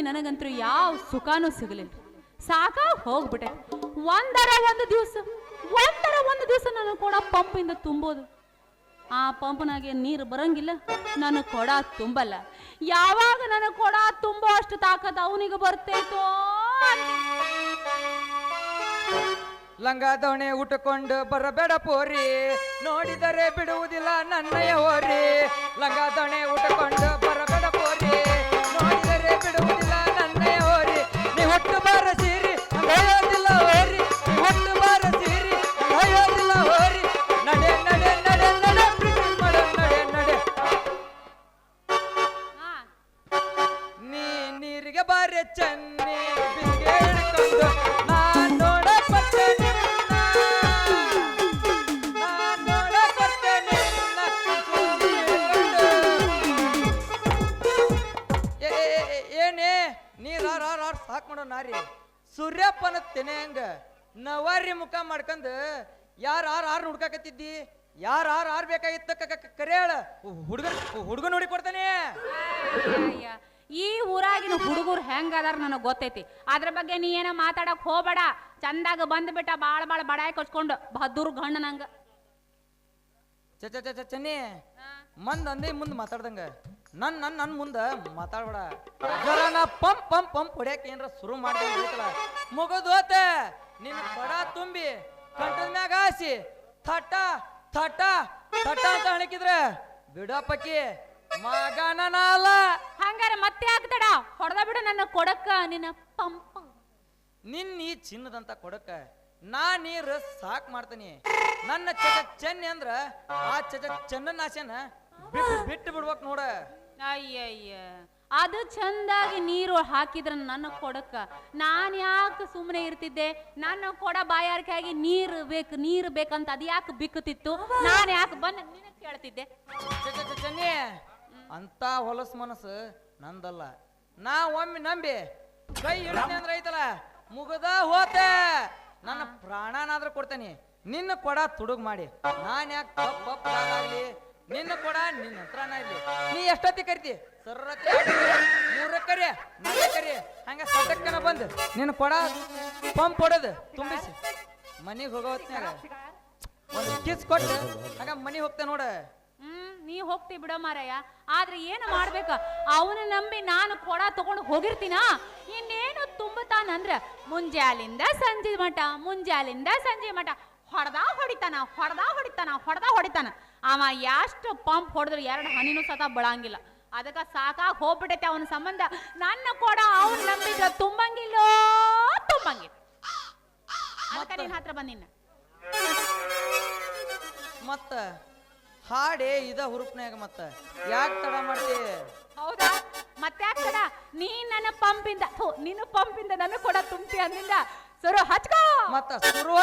ನನಗಂತೂ ಯಾವ ಸುಖಾನೂ ಸಿಗಲಿಲ್ಲ. ಸಾಕಾಗಿ ಹೋಗ್ಬಿಟ್ಟೆ. ಒಂದು ದಿವಸ ನಾನು ಕೊಡ ಪಂಪಿಂದ ತುಂಬೋದು. ಆ ಪಂಪ್ನಾಗೆ ನೀರು ಬರಂಗಿಲ್ಲ, ನಾನು ಕೊಡ ತುಂಬಲ್ಲ. ಯಾವಾಗ ನನ್ನ ಕೊಡ ತುಂಬೋ ಅಷ್ಟು ತಾಕತ್ ಅವನಿಗೆ ಬರ್ತೈತೋ. ಲಂಗ ದವಣೆ ಉಟ್ಟುಕೊಂಡು ಬರಬೇಡ ಪೋರಿ, ನೋಡಿದರೆ ಬಿಡುವುದಿಲ್ಲ ನನ್ನಯ ಹೋರಿ. ಲಂಗ ದವಣೆ ಉಟ್ಟುಕೊಂಡು ಬರಬೇಡ ಪೋರಿ, ನೋಡಿದರೆ ಬಿಡುವುದಿಲ್ಲ ನನ್ನಯ ಹೋರಿ. ನೀ ಹುಟ್ಟು ಬಾರ ಸೀರಿ ಹಂಗಯೋದಿಲ್ಲ ಹೋರಿ, ನೀ ಹುಟ್ಟು ಬಾರ ಸೀರಿ ಹಂಗಯೋದಿಲ್ಲ ಹೋರಿ. ನಡೆ ನಡೆ ನಡೆ ನಡೆ ಪ್ರೀತಿ ಮಾಡ ನಡೆ ನಡೆ. ನೀ ನೀರಿಗೆ ಬಾರೆ ಚನ್ನಿ ಬಿಸಿಗೆ ಹಿಡ್ಕೊಂಡು ನಾನ್ ನೋಡ ಬರ್ತೇನೆ. ಏನೇ ನೀರ್ ಸಾಕ್ ಮಾಡೋ ನಾರಿ ಸೂರ್ಯಪ್ಪನ ತೆನೆ ಹಂಗ ನವಾರಿ ಮುಖ ಮಾಡ್ಕೊಂಡ್ ಯಾರು ಹುಡ್ಕಾಕತ್ತಿದ್ದಿ? ಯಾರು ಬೇಕಾಗಿತ್ತ ಕರೆಯಾಳ ಹುಡುಗ ನೋಡಿ ಕೊಡ್ತಾನೆ. ಈ ಊರಾಗಿನ ಹುಡುಗರು ಹೆಂಗ ಅದಾರ ನನಗೆ ಗೊತ್ತೈತಿ. ಅದ್ರ ಬಗ್ಗೆ ನೀ ಏನೋ ಮಾತಾಡಕ್ ಹೋಗ್ಬೇಡ. ಚಂದಾಗ ಬಂದ್ಬಿಟ್ಟ ಬಾಳ ಬಡಾಯಿ ಕಚ್ಕೊಂಡು ಬಹದ್ದೂರ್ ಗಣ್ಣ ನಂಗ. ಚನ್ನಿ ಅಂದೇ ಮುಂದ್ ಮಾತಾಡ್ದಂಗ ನನ್ ಮುಂದ ಮಾತಾಡ್ಬೇಡ. ಜರ ಪಂಪ್ ಹೊಡ್ಯಾಕ ಏನ್ರ ಶುರು ಮಾಡ್ದಂಗ ಮುಗದೋತ ನಿನ್ನ ಬಡ ತುಂಬಿ ಕಂಟದ ಮ್ಯಾಗ ಹಾಸಿ ಥಟ ಥಟ ಥಟ ಅಂತ ಹಣಕಿದ್ರ ಬಿಡಪ್ಪಕ್ಕಿ ಮಗನ ಅಲ್ಲ. ಹಂಗಾರೆ ಮತ್ತೆ ಆಗ್ತಡ ಹೊಡೆದ ಬಿಡು ನನ್ನ ಕೊಡಕ್ಕ ನಿನ್ನ ಪಂಪ. ನಿನ್ನ ಈ ಚಿನ್ನದಂತ ಕೊಡಕ್ಕ ನಾ ನೀರು ಸಾಕ್ ಮಾಡ್ತೀನಿ. ನನ್ನ ಚೆನ್ನಿ ಅಂದ್ರ ಆ ಚೆನ್ನ ಆಸೆನ ಬಿಟ್ಟು ಬಿಡ್ಬೇಕ್ ನೋಡ. ಅಯ್ಯಯ್ಯ, ಅದು ಚಂದಾಗಿ ನೀರು ಹಾಕಿದ್ರ ನನ್ನ ಕೊಡಕ್ಕ ನಾನ್ ಯಾಕೆ ಸುಮ್ಮನೆ ಇರ್ತಿದ್ದೆ? ನನ್ನ ಕೊಡ ಬಾಯಾರಿಕೆಯಾಗಿ ನೀರು ಬೇಕಂತ ಅದ್ ಯಾಕೆ ಬಿಕ್ಕುತ್ತಿತ್ತು? ನಾನ್ ಯಾಕೆ ಬಂದು ನಿನಗೆ ಕೇಳ್ತಿದ್ದೆ? ಚೆನ್ನಿ ಅಂತ ಹೊಲಸ್ ಮನಸ್ಸು ನಂದಲ್ಲ. ನಾ ಒಮ್ಮೆ ನಂಬಿ ಕೈ ಹಿಡಿದೆ ಅಂದ್ರೆ ಐತಲ್ಲ ಮುಗದ ಹೋತೆ. ನನ್ನ ಪ್ರಾಣನಾದ್ರೂ ಕೊಡ್ತೇನೆ. ನಿನ್ನ ಕೊಡ ತುಡುಗ್ ಮಾಡಿ ನಾನ್ ಯಾಕೆ ತಪ್ಪಾಗ್ಲಿ? ನಿನ್ನ ಕೊಡ ನಿನ್ನ ಹತ್ರನ ಇರ್ಲಿ. ನೀ ಎಷ್ಟೊತ್ತಿ ಕರಿತಿ? ಸರ್ರತಿ 3 ಕರಿ 4 ಕರಿ ಹಂಗ ಸಟಕ್ಕನ ಬಂದು ನಿನ್ನ ಕೊಡ ಪಂಪ್ ಹೊಡೋದು ತುಂಬಿಸಿ ಮನಿಗೆ ಹೋಗೋ ಹೊತ್ನ್ಯಾಗ ಒಂದು ಕಿಸ್ ಕೊಟ್ಟು ಹಂಗ ಮನಿಗೆ ಹೋಗ್ತಾ ನೋಡ. ನೀ ಹೋಗ್ತಿ ಬಿಡ ಮಾರಯ್ಯ. ಆದ್ರೆ ಏನು ಮಾಡ್ಬೇಕ? ಅವನ ನಂಬಿ ನಾನು ಕೊಡ ತಗೊಂಡು ಹೋಗಿರ್ತೀನ. ಇನ್ನೇನು ತುಂಬತಾನಂದ್ರ ಮುಂಜಾಲಿಂದ ಸಂಜೆ ಮಟ ಹೊಡಿತಾನ. ಅವ ಎಷ್ಟು ಪಂಪ್ ಹೊಡೆದ್ರು 2 ಹನಿನೂ ಸತ ಬಳಂಗಿಲ್ಲ. ಅದಕ್ಕ ಸಾಕಾಗಿ ಹೋಗ್ಬಿಟ್ಟೈತೆ ಅವನ ಸಂಬಂಧ. ನನ್ನ ಕೊಡ ಅವನ್ ನಂಬಿದ್ರ ತುಂಬಂಗಿಲ್ಲ. ಅದಕ್ಕ ನಿನ್ ಹತ್ರ ಬಂದಿನ. ಮತ್ತ ಹಾಡೇ ಇದ ಹುರುಪ್ನ್ಯಾಗ ಮತ್ತ ಯಾಕೆ ತಡ ಮಾಡ್ತಿ? ಹೌದಾ? ಮತ್ತೆ ಯಾಕೆ ತಡ? ನಿನ್ನ ಪಂಪಿಂದ ನನ್ನ ಕೊಡ ತುಂಬಿ ಅಂದಿಂದ ಸುರು ಹಚ್ಕೋ. ಮತ್ತ ಶುರು